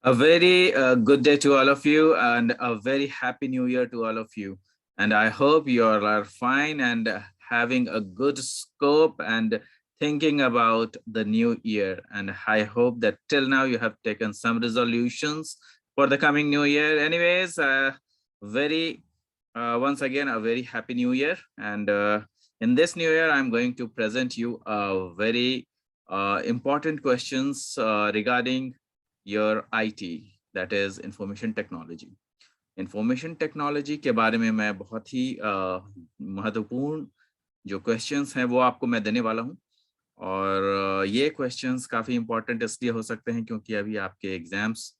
A very good day to all of you and a very happy new year to all of you. And I hope you all are fine and having a good scope and thinking about the new year. And I hope that till now you have taken some resolutions for the coming new year. Anyways, once again, a very happy new year. And in this new year, I'm going to present you a very important questions regarding your IT, that is information technology. Information technology के बारे में मैं बहुत ही महत्वपूर्ण जो questions हैं वो आपको मैं देने वाला हूं। और ये क्वेश्चंस काफ़ी इंपॉर्टेंट इसलिए हो सकते हैं क्योंकि अभी आपके एग्जाम्स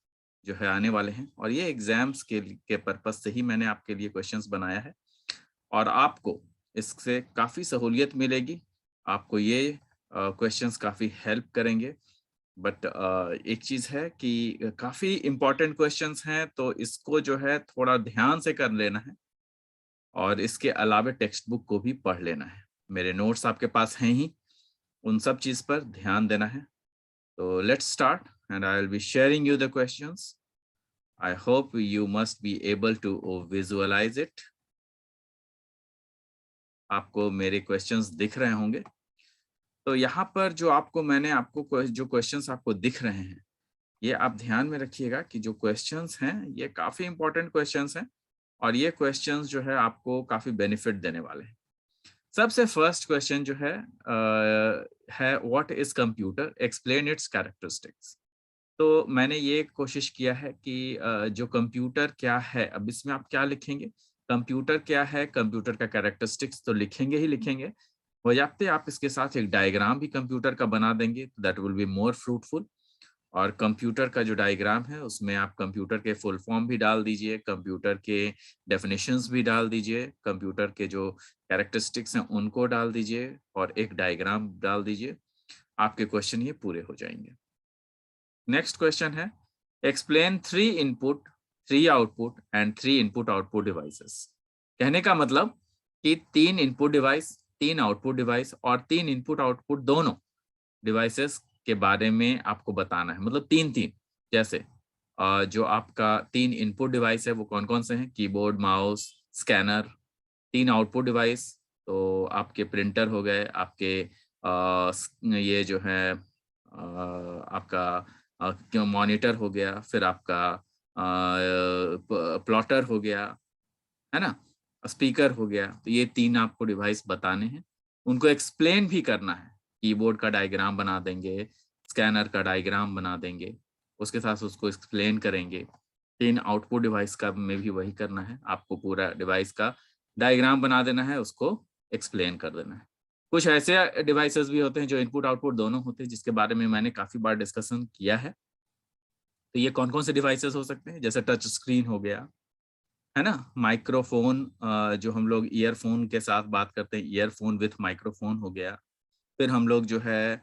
जो है आने वाले हैं और ये एग्जाम्स के पर्पस से ही मैंने आपके लिए क्वेश्चंस बनाया है और आपको इससे काफ़ी सहूलियत मिलेगी। आपको ये क्वेश्चंस काफ़ी हेल्प करेंगे। बट एक चीज है कि काफी इंपॉर्टेंट क्वेश्चंस हैं तो इसको जो है थोड़ा ध्यान से कर लेना है और इसके अलावा टेक्स्ट बुक को भी पढ़ लेना है। मेरे नोट्स आपके पास हैं ही, उन सब चीज पर ध्यान देना है। तो let's start and I will be sharing you the questions. I hope you must be able to visualise it. आपको मेरे क्वेश्चंस दिख रहे होंगे। तो यहाँ पर मैंने आपको जो क्वेश्चंस आपको दिख रहे हैं ये आप ध्यान में रखिएगा कि जो क्वेश्चंस हैं ये काफी इंपॉर्टेंट क्वेश्चंस हैं और ये क्वेश्चंस जो है आपको काफी बेनिफिट देने वाले हैं। सबसे फर्स्ट क्वेश्चन जो है what is computer, explain it's characteristics. तो मैंने ये कोशिश किया है कि जो कंप्यूटर क्या है, अब इसमें आप क्या लिखेंगे, कंप्यूटर क्या है, कंप्यूटर का कैरेक्टरिस्टिक्स तो लिखेंगे ही लिखेंगे, बजाते आप इसके साथ एक डायग्राम भी कंप्यूटर का बना देंगे, that will be more fruitful. और कंप्यूटर का जो डायग्राम है उसमें आप कंप्यूटर के फुल फॉर्म भी डाल दीजिए, कंप्यूटर के डेफिनेशंस भी डाल दीजिए, कंप्यूटर के जो कैरेक्टरिस्टिक्स हैं उनको डाल दीजिए और एक डायग्राम डाल दीजिए। आपके क्वेश्चन ये पूरे हो जाएंगे। नेक्स्ट क्वेश्चन है explain 3 input 3 output and 3 input output devices. कहने का मतलब कि 3 इनपुट डिवाइस, 3 आउटपुट डिवाइस और 3 इनपुट आउटपुट दोनों डिवाइसेस के बारे में आपको बताना है। मतलब 3-3, जैसे जो आपका 3 इनपुट डिवाइस है वो कौन कौन से हैं, keyboard, mouse, scanner. 3 output device तो आपके प्रिंटर हो गए, आपके ये जो है आपका मॉनिटर हो गया, फिर आपका प्लॉटर हो गया, है ना, स्पीकर हो गया। तो ये 3 आपको डिवाइस बताने हैं, उनको एक्सप्लेन भी करना है। कीबोर्ड का डायग्राम बना देंगे, स्कैनर का डायग्राम बना देंगे, उसके साथ उसको एक्सप्लेन करेंगे। 3 आउटपुट डिवाइस का में भी वही करना है, आपको पूरा डिवाइस का डायग्राम बना देना है, उसको एक्सप्लेन कर देना है। कुछ ऐसे डिवाइसेस भी होते हैं जो इनपुट आउटपुट दोनों होते हैं, जिसके बारे में मैंने काफी बार डिस्कशन किया है। तो ये कौन कौन से डिवाइसेस हो सकते हैं, जैसे टच स्क्रीन हो गया, है ना, माइक्रोफोन, जो हम लोग ईयरफोन के साथ बात करते हैं, ईयरफोन विथ माइक्रोफोन हो गया। फिर हम लोग जो है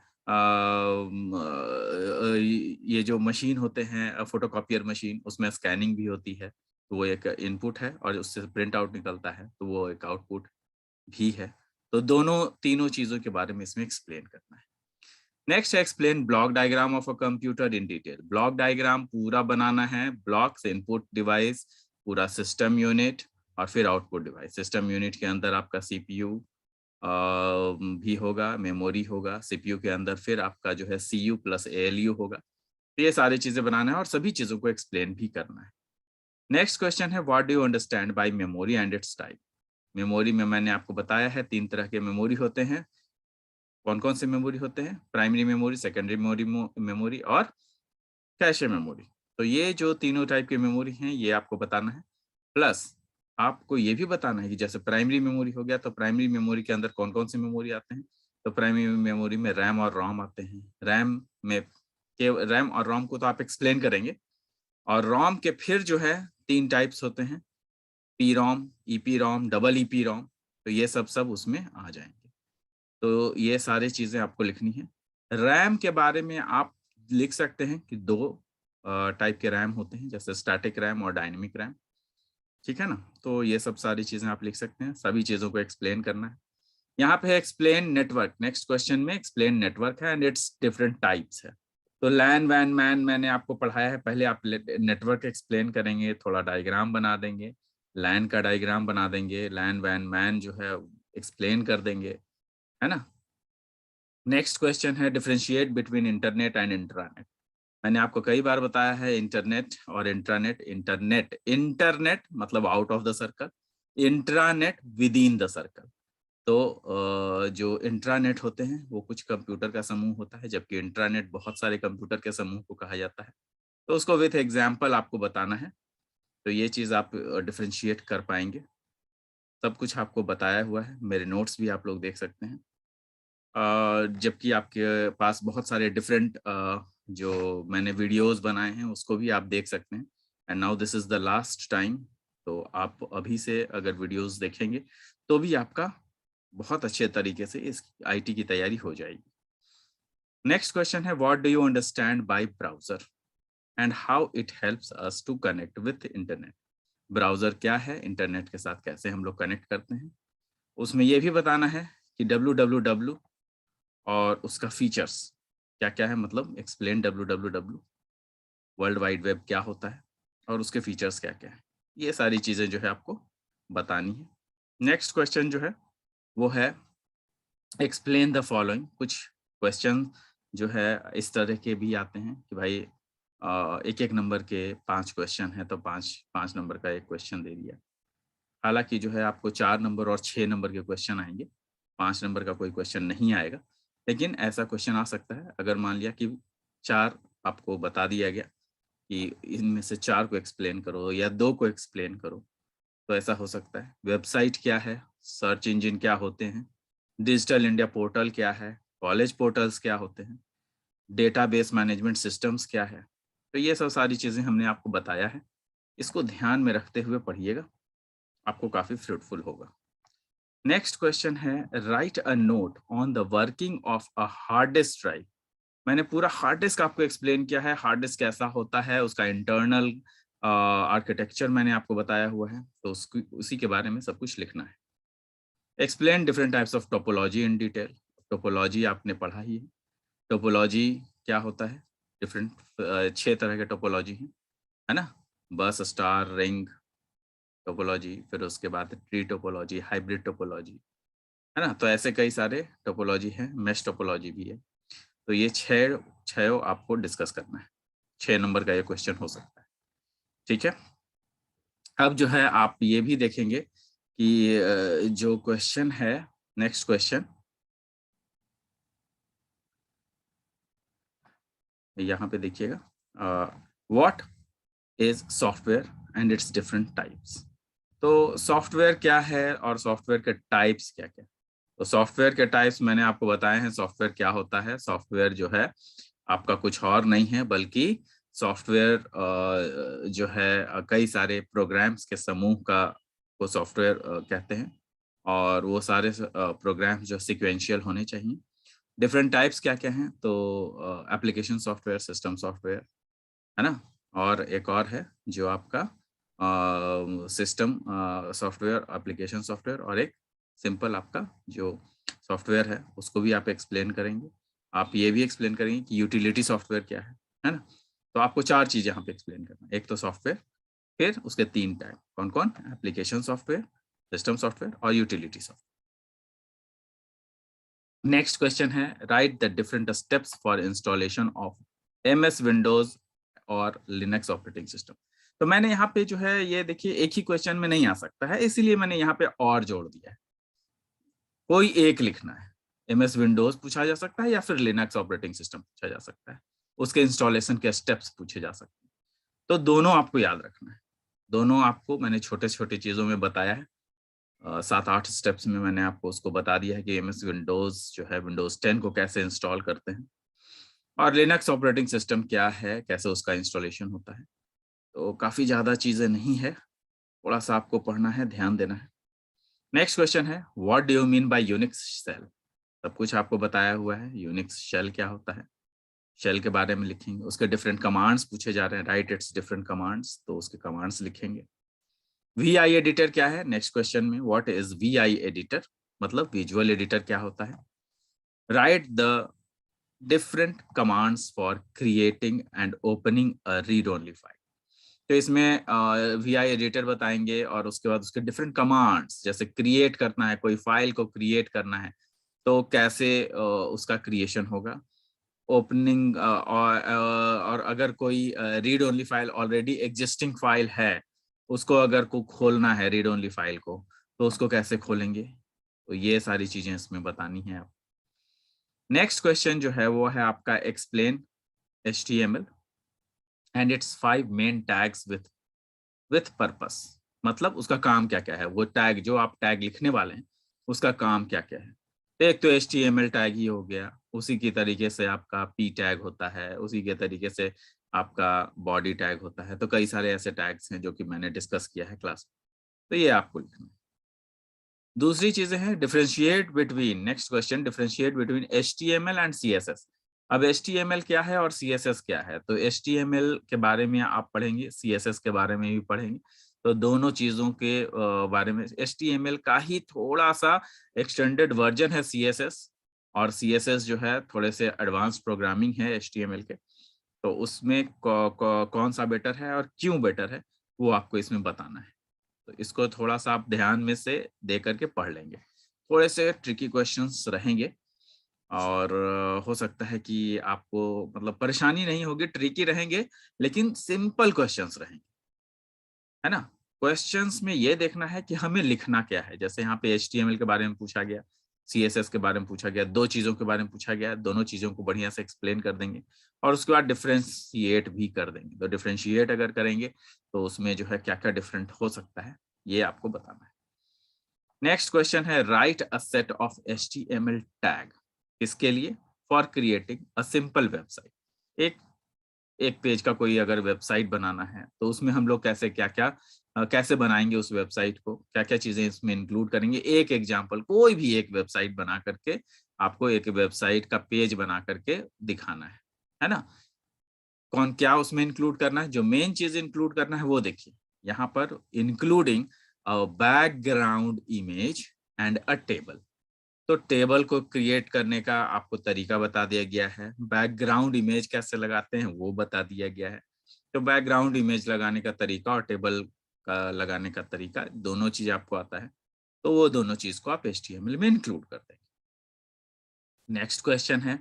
ये जो मशीन होते हैं फोटोकॉपियर मशीन, उसमें स्कैनिंग भी होती है, तो वो एक इनपुट है और उससे प्रिंट आउट निकलता है, तो वो एक आउटपुट भी है। तो दोनों तीनों चीजों के बारे में इसमें एक्सप्लेन करना है। Next explain block diagram of a computer in detail. Block diagram पूरा बनाना है, ब्लॉक्स, इनपुट डिवाइस, पूरा सिस्टम यूनिट और फिर आउटपुट डिवाइस। सिस्टम यूनिट के अंदर आपका सीपीयू भी होगा, मेमोरी होगा, सीपीयू के अंदर फिर आपका जो है सीयू प्लस एएलयू होगा। तो ये सारी चीजें बनाना है और सभी चीजों को एक्सप्लेन भी करना है। नेक्स्ट क्वेश्चन है what do you understand bye memory and it's type. Memory में मैंने आपको बताया है 3 तरह के मेमोरी होते हैं। कौन कौन से मेमोरी होते हैं, प्राइमरी मेमोरी, सेकेंडरी मेमोरी और कैशे मेमोरी। तो ये जो तीनों टाइप के मेमोरी हैं ये आपको बताना है। प्लस आपको ये भी बताना है कि जैसे प्राइमरी मेमोरी हो गया, तो प्राइमरी मेमोरी के अंदर कौन कौन से मेमोरी आते हैं। तो प्राइमरी मेमोरी में रैम और रोम आते हैं। रैम और रोम को तो आप एक्सप्लेन करेंगे, और रोम के फिर जो है 3 टाइप्स होते हैं, पी रोम, ईपी रोम, डबल ईपी रोम। तो ये सब उसमें आ जाएंगे। तो ये सारी चीजें आपको लिखनी है। रैम के बारे में आप लिख सकते हैं कि 2 टाइप के रैम होते हैं, जैसे स्टैटिक रैम और डायनेमिक रैम। ठीक है ना, तो ये सब सारी चीजें आप लिख सकते हैं, सभी चीजों को एक्सप्लेन करना है। यहाँ पे एक्सप्लेन नेटवर्क, नेक्स्ट क्वेश्चन में एक्सप्लेन नेटवर्क है एंड इट्स डिफरेंट टाइप्स है। तो लैन वैन मैन मैंने आपको पढ़ाया है, पहले आप नेटवर्क एक्सप्लेन करेंगे, थोड़ा डायग्राम बना देंगे, लैन का डायग्राम बना देंगे, लैन वैन मैन जो है एक्सप्लेन कर देंगे, है ना। नेक्स्ट क्वेश्चन है differentiate between internet and intranet. मैंने आपको कई बार बताया है इंटरनेट और इंट्रानेट। इंटरनेट मतलब out of the circle, intranet with in the circle. तो जो इंट्रानेट होते हैं वो कुछ कंप्यूटर का समूह होता है, जबकि इंट्रानेट बहुत सारे कंप्यूटर के समूह को कहा जाता है। तो उसको विथ एग्जाम्पल आपको बताना है, तो ये चीज़ आप डिफरेंशिएट कर पाएंगे। सब कुछ आपको बताया हुआ है, मेरे नोट्स भी आप लोग देख सकते हैं। जबकि आपके पास बहुत सारे डिफरेंट जो मैंने वीडियोस बनाए हैं उसको भी आप देख सकते हैं। And now this is the last time, तो आप अभी से अगर वीडियोस देखेंगे तो भी आपका बहुत अच्छे तरीके से इस आईटी की तैयारी हो जाएगी। नेक्स्ट क्वेश्चन है what do you understand by browser and how it helps us to connect with internet. Browser क्या है, इंटरनेट के साथ कैसे हम लोग कनेक्ट करते हैं, उसमें यह भी बताना है कि www और उसका फीचर्स क्या क्या है, मतलब explain www, world wide web क्या होता है और उसके फीचर्स क्या क्या है, ये सारी चीज़ें जो है आपको बतानी है। नेक्स्ट क्वेश्चन जो है वो है एक्सप्लेन द फॉलोइंग। कुछ क्वेश्चन जो है इस तरह के भी आते हैं कि भाई एक एक नंबर के 5 क्वेश्चन है तो 5 नंबर का एक क्वेश्चन दे दिया। हालांकि जो है आपको 4 नंबर और 6 नंबर के क्वेश्चन आएंगे, 5 नंबर का कोई क्वेश्चन नहीं आएगा। लेकिन ऐसा क्वेश्चन आ सकता है अगर मान लिया कि 4 आपको बता दिया गया कि इनमें से 4 को एक्सप्लेन करो या 2 को एक्सप्लेन करो, तो ऐसा हो सकता है। वेबसाइट क्या है, सर्च इंजन क्या होते हैं, डिजिटल इंडिया पोर्टल क्या है, कॉलेज पोर्टल्स क्या होते हैं, डेटाबेस मैनेजमेंट सिस्टम्स क्या है, तो ये सब सारी चीज़ें हमने आपको बताया है। इसको ध्यान में रखते हुए पढ़िएगा, आपको काफ़ी फ्रूटफुल होगा। नेक्स्ट क्वेश्चन है right a note on the working of a hard disk drive. मैंने पूरा हार्ड डिस्क आपको एक्सप्लेन किया है, हार्ड डिस्क कैसा होता है, उसका इंटरनल आर्किटेक्चर मैंने आपको बताया हुआ है, तो उसी के बारे में सब कुछ लिखना है। Explain different types of topology in detail. Topology आपने पढ़ा ही है, टोपोलॉजी क्या होता है, डिफरेंट 6 तरह के टोपोलॉजी हैं, है ना। बस, स्टार, रिंग टोपोलॉजी, फिर उसके बाद ट्री टोपोलॉजी, हाइब्रिड टोपोलॉजी, है ना। तो ऐसे कई सारे टोपोलॉजी हैं, मेश टोपोलॉजी भी है। तो ये 6 आपको डिस्कस करना है, 6 नंबर का ये क्वेश्चन हो सकता है, ठीक है। अब जो है आप ये भी देखेंगे कि जो क्वेश्चन है, नेक्स्ट क्वेश्चन यहाँ पे देखिएगा, what is software and it's different types. तो सॉफ्टवेयर क्या है और सॉफ्टवेयर के टाइप्स क्या क्या। तो सॉफ्टवेयर के टाइप्स मैंने आपको बताए हैं। सॉफ्टवेयर क्या होता है, सॉफ्टवेयर जो है आपका कुछ और नहीं है बल्कि सॉफ्टवेयर जो है कई सारे प्रोग्राम्स के समूह का को सॉफ्टवेयर कहते हैं, और वो सारे प्रोग्राम्स जो सिक्वेंशियल होने चाहिए। डिफरेंट टाइप्स क्या क्या हैं, तो एप्लीकेशन सॉफ्टवेयर, सिस्टम सॉफ्टवेयर, है ना। और एक और है जो आपका सिस्टम सॉफ्टवेयर, एप्लीकेशन सॉफ्टवेयर, और एक सिंपल आपका जो सॉफ्टवेयर है उसको भी आप एक्सप्लेन करेंगे। आप ये भी एक्सप्लेन करेंगे कि यूटिलिटी सॉफ्टवेयर क्या है ना। तो आपको 4 चीज़ यहाँ पे एक्सप्लेन करना है। एक तो सॉफ्टवेयर, फिर उसके 3 टाइप कौन कौन, एप्लीकेशन सॉफ्टवेयर, सिस्टम सॉफ्टवेयर और यूटिलिटी सॉफ्टवेयर। नेक्स्ट क्वेश्चन है right the different steps for installation of MS Windows और लिनक्स ऑपरेटिंग सिस्टम। तो मैंने यहाँ पे जो है ये देखिए एक ही क्वेश्चन में नहीं आ सकता है, इसीलिए मैंने यहाँ पे और जोड़ दिया है। कोई एक लिखना है, MS विंडोज पूछा जा सकता है या फिर लिनक्स ऑपरेटिंग सिस्टम पूछा जा सकता है, उसके इंस्टॉलेशन के स्टेप्स पूछे जा सकते हैं। तो दोनों आपको याद रखना है, दोनों आपको मैंने छोटे छोटे चीजों में बताया है। 7-8 स्टेप्स में मैंने आपको उसको बता दिया है कि MS विंडोज जो है विंडोज 10 को कैसे इंस्टॉल करते हैं, और लिनक्स ऑपरेटिंग सिस्टम क्या है, कैसे उसका इंस्टॉलेशन होता है। तो काफी ज्यादा चीजें नहीं है, थोड़ा सा आपको पढ़ना है, ध्यान देना है। नेक्स्ट क्वेश्चन है what do you mean by Unix shell. सब कुछ आपको बताया हुआ है, यूनिक्स शेल क्या होता है, शेल के बारे में लिखेंगे। उसके डिफरेंट कमांड्स पूछे जा रहे हैं, राइट इट्स डिफरेंट कमांड्स, तो उसके कमांड्स लिखेंगे। VI एडिटर क्या है, नेक्स्ट क्वेश्चन में व्हाट इज VI एडिटर, मतलब विजुअल एडिटर क्या होता है। Right the different commands for creating and opening a read only file। तो इसमें VI एडिटर बताएंगे और उसके बाद उसके डिफरेंट कमांड्स, जैसे क्रिएट करना है, कोई फाइल को क्रिएट करना है तो कैसे उसका क्रिएशन होगा, ओपनिंग और अगर कोई read only file already existing file है, उसको अगर को खोलना है रीड ओनली फाइल को, तो उसको कैसे खोलेंगे। तो ये सारी चीजें इसमें बतानी है आप। नेक्स्ट क्वेश्चन जो है वो है आपका explain HTML and it's 5 main tags with purpose. मतलब उसका काम क्या क्या है, वो टैग जो आप टैग लिखने वाले हैं उसका काम क्या क्या है। तो एक तो HTML टैग ही हो गया, उसी की तरीके से आपका P टैग होता है, उसी के तरीके से आपका बॉडी टैग होता है। तो कई सारे ऐसे टैग्स हैं जो कि मैंने डिस्कस किया है क्लास में, तो ये आपको लिखना है। दूसरी चीजें हैं differentiate between, next question, differentiate between HTML and CSS। अब HTML क्या है और CSS क्या है। तो HTML के बारे में आप पढ़ेंगे, CSS के बारे में भी पढ़ेंगे। तो दोनों चीजों के बारे में, HTML का ही थोड़ा सा एक्सटेंडेड वर्जन है CSS, और CSS जो है थोड़े से एडवांस प्रोग्रामिंग है HTML के। तो उसमें कौन सा बेटर है और क्यों बेटर है, वो आपको इसमें बताना है। तो इसको थोड़ा सा आप ध्यान में से दे करके पढ़ लेंगे। थोड़े से ट्रिकी क्वेश्चंस रहेंगे और हो सकता है कि आपको मतलब परेशानी नहीं होगी, ट्रिकी रहेंगे लेकिन सिंपल क्वेश्चंस रहेंगे, है ना। क्वेश्चंस में ये देखना है कि हमें लिखना क्या है। जैसे यहाँ पे HTML के बारे में पूछा गया, CSS के बारे में पूछा गया, दो चीजों के बारे में पूछा गया, दोनों चीजों को बढ़िया से एक्सप्लेन कर देंगे और उसके बाद डिफ्रेंशिएट भी कर देंगे। तो डिफ्रेंशिएट अगर करेंगे तो उसमें जो है क्या क्या डिफरेंट हो सकता है, ये आपको बताना है। नेक्स्ट क्वेश्चन है right a set of HTML tag. इसके लिए for creating a simple website. एक पेज का कोई अगर वेबसाइट बनाना है तो उसमें हम लोग कैसे क्या क्या कैसे बनाएंगे, उस वेबसाइट को क्या क्या चीजें इसमें इंक्लूड करेंगे। एक एग्जांपल, कोई भी एक वेबसाइट बना करके आपको एक वेबसाइट का पेज बना करके दिखाना है ना। कौन क्या उसमें इंक्लूड करना है, जो मेन चीज इंक्लूड करना है वो देखिए यहाँ पर, including background image and a table. तो टेबल को क्रिएट करने का आपको तरीका बता दिया गया है, बैकग्राउंड इमेज कैसे लगाते हैं वो बता दिया गया है। तो बैकग्राउंड इमेज लगाने का तरीका और टेबल का लगाने का तरीका, दोनों चीज आपको आता है, तो वो दोनों चीज को आप HTML में इंक्लूड कर देंगे। नेक्स्ट क्वेश्चन है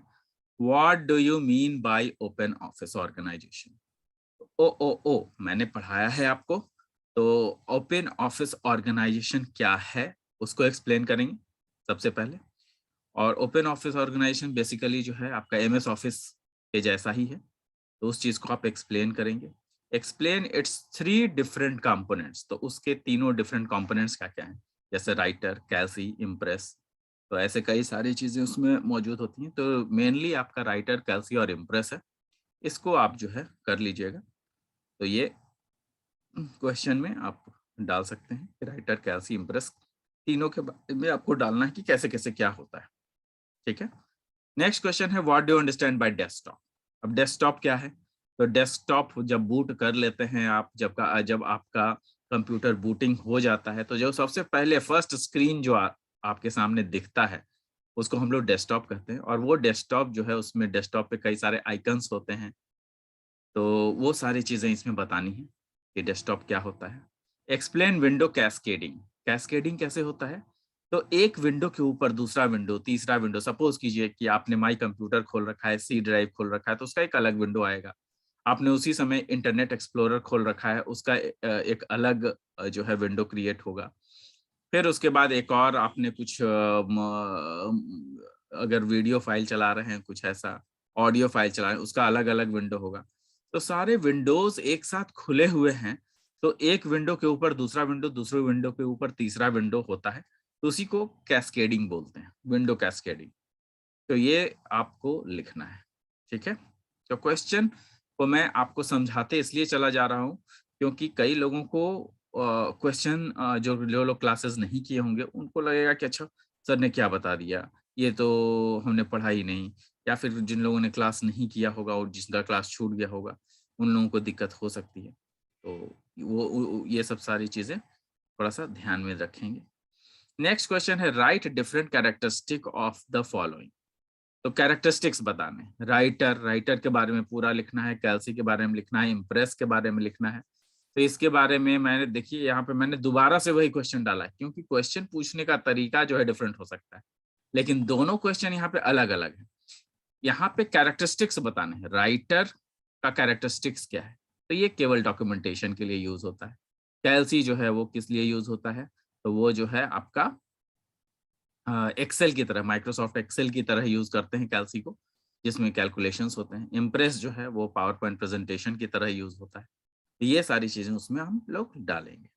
what do you mean by open office organisation. ओ मैंने पढ़ाया है आपको। तो ओपन ऑफिस ऑर्गेनाइजेशन क्या है उसको एक्सप्लेन करेंगे सबसे पहले। और ओपन ऑफिस ऑर्गेनाइजेशन बेसिकली जो है आपका MS ऑफिस के जैसा ही है, तो उस चीज को आप एक्सप्लेन करेंगे। Explain it's 3 different components. तो उसके तीनों डिफरेंट कंपोनेंट्स क्या क्या हैं, जैसे राइटर, कैल्सी, इम्प्रेस। तो ऐसे कई सारी चीजें उसमें मौजूद होती हैं। तो मेनली आपका राइटर, कैल्सी और इम्प्रेस है, इसको आप जो है कर लीजिएगा। तो ये क्वेश्चन में आप डाल सकते हैं कि राइटर, कैल्सी, इम्प्रेस, तीनों के बारे में आपको डालना है कि कैसे कैसे क्या होता है। ठीक है। नेक्स्ट क्वेश्चन है what do you understand bye desktop. अब डेस्कटॉप क्या है। तो डेस्कटॉप जब बूट कर लेते हैं आप, जब आपका कंप्यूटर बूटिंग हो जाता है, तो जो सबसे पहले फर्स्ट स्क्रीन जो आपके सामने दिखता है उसको हम लोग डेस्कटॉप कहते हैं। और वो डेस्कटॉप जो है उसमें डेस्कटॉप पे कई सारे आइकन्स होते हैं। तो वो सारी चीजें इसमें बतानी है कि डेस्कटॉप क्या होता है। Explain window cascading. कैस्केडिंग कैसे होता है। तो एक विंडो के ऊपर दूसरा विंडो, तीसरा विंडो, सपोज कीजिए कि आपने माई कंप्यूटर खोल रखा है, C ड्राइव खोल रखा है, तो उसका एक अलग विंडो आएगा। आपने उसी समय इंटरनेट एक्सप्लोरर खोल रखा है, उसका एक अलग जो है विंडो क्रिएट होगा। फिर उसके बाद एक और आपने कुछ अगर वीडियो फाइल चला रहे हैं, कुछ ऐसा ऑडियो फाइल चला रहे हैं, उसका अलग अलग विंडो होगा। तो सारे विंडोज एक साथ खुले हुए हैं, तो एक विंडो के ऊपर दूसरा विंडो, दूसरे विंडो के ऊपर तीसरा विंडो होता है। तो उसी को कैस्केडिंग बोलते हैं, विंडो कैस्केडिंग। तो ये आपको लिखना है। ठीक है। तो क्वेश्चन को मैं आपको समझाते इसलिए चला जा रहा हूँ क्योंकि कई लोगों को क्वेश्चन जो जो लोग क्लासेस नहीं किए होंगे उनको लगेगा कि अच्छा सर ने क्या बता दिया, ये तो हमने पढ़ा ही नहीं। या फिर जिन लोगों ने क्लास नहीं किया होगा और जिसका क्लास छूट गया होगा, उन लोगों को दिक्कत हो सकती है। तो ये सब सारी चीजें थोड़ा सा ध्यान में रखेंगे। नेक्स्ट क्वेश्चन है right different characteristic of the following. तो कैरेक्टरिस्टिक्स बताने, राइटर के बारे में पूरा लिखना है, कैल्सी के बारे में लिखना है, इम्प्रेस के बारे में लिखना है। तो इसके बारे में मैंने देखिए यहाँ पे मैंने दोबारा से वही क्वेश्चन डाला है, क्योंकि क्वेश्चन पूछने का तरीका जो है डिफरेंट हो सकता है, लेकिन दोनों क्वेश्चन यहाँ पे अलग अलग है। यहाँ पे कैरेक्टरिस्टिक्स बताने हैं, राइटर का कैरेक्टरिस्टिक्स क्या है, तो ये केवल डॉक्यूमेंटेशन के लिए यूज होता है। कैल्सी जो है वो किस लिए यूज होता है, तो वो जो है आपका एक्सेल की तरह, माइक्रोसॉफ्ट एक्सेल की तरह यूज करते हैं कैल्सी को, जिसमें कैलकुलेशंस होते हैं। इम्प्रेस जो है वो पावर पॉइंट प्रेजेंटेशन की तरह यूज होता है। तो ये सारी चीजें उसमें हम लोग डालेंगे।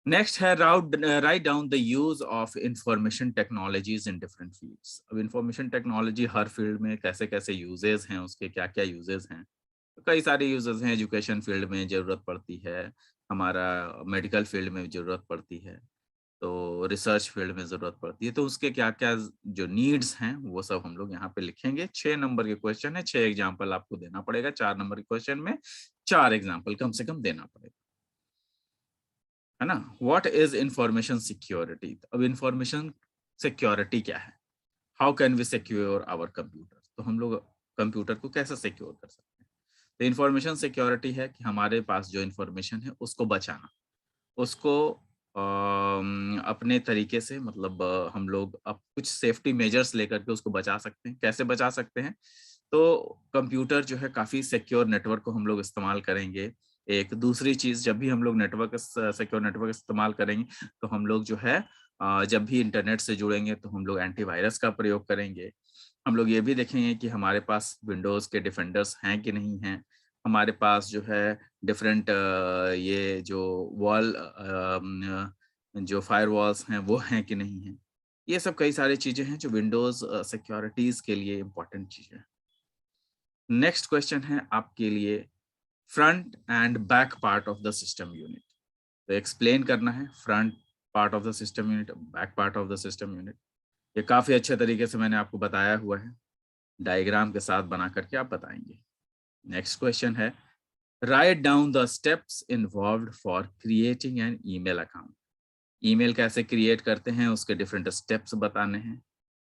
नेक्स्ट है write down the use of information technologies in different fields. अब इंफॉर्मेशन टेक्नोलॉजी हर फील्ड में कैसे कैसे यूजेस हैं, उसके क्या क्या यूजेस हैं। तो कई सारे यूजेस हैं, एजुकेशन फील्ड में जरूरत पड़ती है, हमारा मेडिकल फील्ड में जरूरत पड़ती है, तो रिसर्च फील्ड में जरूरत पड़ती है। तो उसके क्या क्या जो नीड्स हैं वो सब हम लोग यहाँ पे लिखेंगे। 6 नंबर के क्वेश्चन है, 6 एग्जाम्पल आपको देना पड़ेगा। 4 नंबर के क्वेश्चन में 4 एग्जाम्पल कम से कम देना पड़ेगा, है ना। What is information security. अब इंफॉर्मेशन सिक्योरिटी क्या है, how can we secure our computer. तो हम लोग कंप्यूटर को कैसे सिक्योर कर सकते हैं। तो इंफॉर्मेशन सिक्योरिटी है कि हमारे पास जो इंफॉर्मेशन है उसको बचाना, उसको अपने तरीके से, मतलब हम लोग अब कुछ सेफ्टी मेजर्स लेकर के उसको बचा सकते हैं। कैसे बचा सकते हैं, तो कंप्यूटर जो है काफ़ी सिक्योर नेटवर्क को हम लोग इस्तेमाल करेंगे। एक दूसरी चीज़, जब भी हम लोग सिक्योर नेटवर्क इस्तेमाल करेंगे, तो हम लोग जो है जब भी इंटरनेट से जुड़ेंगे तो हम लोग एंटीवायरस का प्रयोग करेंगे। हम लोग ये भी देखेंगे कि हमारे पास विंडोज़ के डिफेंडर्स हैं कि नहीं हैं। हमारे पास जो है डिफरेंट ये जो जो फायरवॉल्स हैं वो हैं कि नहीं हैं। ये सब कई सारी चीज़ें हैं जो विंडोज़ सिक्योरिटीज़ के लिए इम्पोर्टेंट चीज़ें हैं। नेक्स्ट क्वेश्चन है आपके लिए, front end back part of the system unit. तो एक्सप्लेन करना है front part of the system unit, back part of the system unit. ये काफ़ी अच्छे तरीके से मैंने आपको बताया हुआ है, डायग्राम के साथ बना करके आप बताएंगे। नेक्स्ट क्वेश्चन है, write down the steps involved for creating an email account. Email कैसे क्रिएट करते हैं, उसके डिफरेंट स्टेप्स बताने हैं।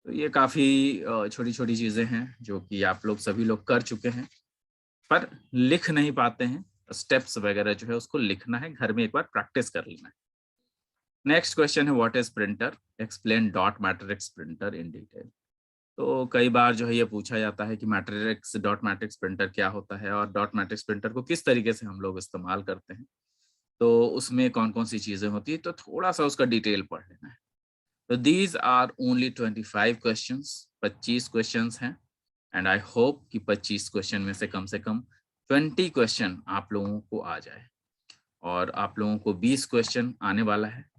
तो ये काफ़ी छोटी-छोटी चीज़ें हैं जो कि आप लोग सभी लोग कर चुके हैं, पर लिख नहीं पाते हैं। स्टेप्स वगैरह जो है उसको लिखना है, घर में एक बार प्रैक्टिस कर लेना है। नेक्स्ट क्वेश्चन है, what is printer, explain dot matrix printer in detail. तो कई बार जो है ये पूछा जाता है कि डॉट मैट्रिक्स प्रिंटर क्या होता है और डॉट मैट्रिक्स प्रिंटर को किस तरीके से हम लोग इस्तेमाल करते हैं, तो उसमें कौन-कौन सी चीज़ें होती हैं, तो थोड़ा-सा उसका डिटेल पढ़ लेना है। तो these are only 25 questions, 25 questions हैं, एंड आई होप कि 25 क्वेश्चन में से कम 20 क्वेश्चन आप लोगों को आ जाए, और आप लोगों को 20 क्वेश्चन आने वाला है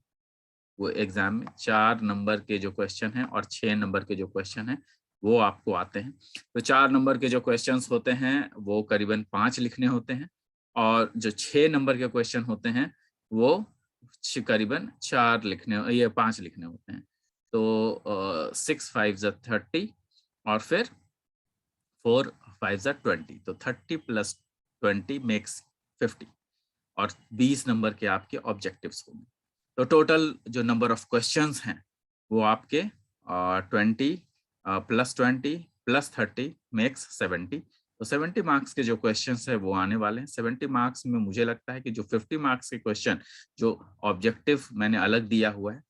वो एग्जाम में। 4 नंबर के जो क्वेश्चन हैं और 6 नंबर के जो क्वेश्चन हैं वो आपको आते हैं। तो 4 नंबर के जो क्वेश्चंस होते हैं वो करीबन 5 लिखने होते हैं, और जो 6 नंबर के क्वेश्चन होते हैं वो करीबन 4 लिखने, ये 5 लिखने होते हैं। तो 6 5 ज़ा 30 और फिर 4 5 ज़ा 20, तो 30 प्लस 20 मेक्स 50, और 20 नंबर के आपके ऑब्जेक्टिव्स होंगे। तो टोटल जो नंबर ऑफ क्वेश्चंस हैं वो आपके 20 प्लस 20 प्लस 30 मेक्स 70। तो 70 मार्क्स के जो क्वेश्चंस है वो आने वाले हैं। 70 मार्क्स में मुझे लगता है कि जो 50 मार्क्स के क्वेश्चन जो ऑब्जेक्टिव मैंने अलग दिया हुआ है,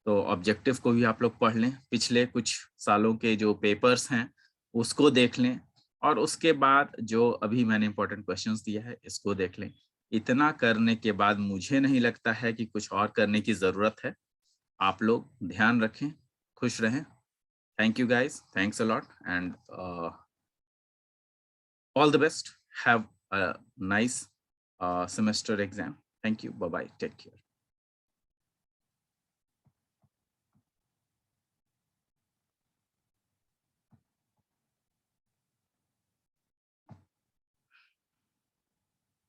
तो ऑब्जेक्टिव को भी आप लोग पढ़ लें, पिछले कुछ सालों के जो पेपर्स हैं उसको देख लें, और उसके बाद जो अभी मैंने इंपॉर्टेंट क्वेश्चंस दिया है इसको देख लें। इतना करने के बाद मुझे नहीं लगता है कि कुछ और करने की ज़रूरत है। आप लोग ध्यान रखें, खुश रहें। Thank you guys, thanks a lot, and all the best. Have a nice semester exam. Thank you. Bye bye. Take care.